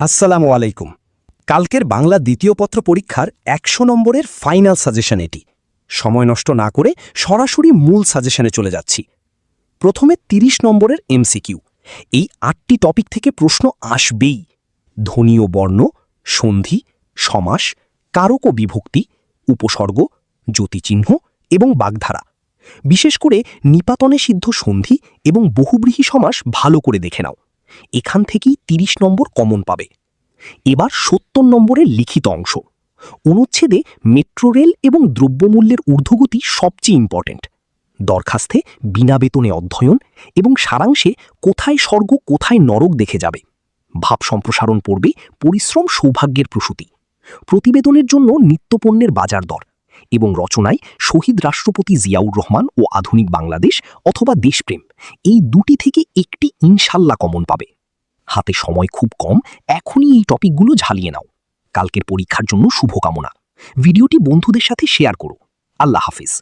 আসসালামু আলাইকুম। কালকের বাংলা দ্বিতীয় পত্র পরীক্ষার ১০০ নম্বরের ফাইনাল সাজেশন এটি। সময় নষ্ট না করে সরাসরি মূল সাজেশনে চলে যাচ্ছি। প্রথমে ৩০ নম্বরের এমসিকিউ। এই ৮টি টপিক থেকে প্রশ্ন আসবেই। ধ্বনীয় বর্ণ, সন্ধি, সমাস, কারক ও বিভক্তি, উপসর্গ, জ্যোতিচিহ্ন এবং বাগধারা। বিশেষ করে নিপাতনে সিদ্ধ সন্ধি এবং বহুব্রীহি সমাস ভালো করে দেখে নাও। এখান থেকেই ৩০ নম্বর কমন পাবে। এবার ৭০ নম্বরের লিখিত অংশ। অনুচ্ছেদে মেট্রো রেল এবং দ্রব্যমূল্যের ঊর্ধ্বগতি সবচেয়ে ইম্পর্টেন্ট। দরখাস্তে বিনা বেতনে অধ্যয়ন এবং সারাংশে কোথায় স্বর্গ কোথায় নরক দেখে যাবে। ভাব সম্প্রসারণ পড়বে পরিশ্রম সৌভাগ্যের প্রসূতি। প্রতিবেদনের জন্য নিত্যপণ্যের বাজার দর এবং রচনায় শহীদ রাষ্ট্রপতি জিয়াউর রহমান ও আধুনিক বাংলাদেশ অথবা দেশপ্রেম, এই দুটি থেকে একটি ইনশাল্লাহ কমন পাবে। হাতে সময় খুব কম, এখনই এই টপিকগুলো ঝালিয়ে নাও। কালকের পরীক্ষার জন্য শুভকামনা। ভিডিওটি বন্ধুদের সাথে শেয়ার করো। আল্লাহ হাফিজ।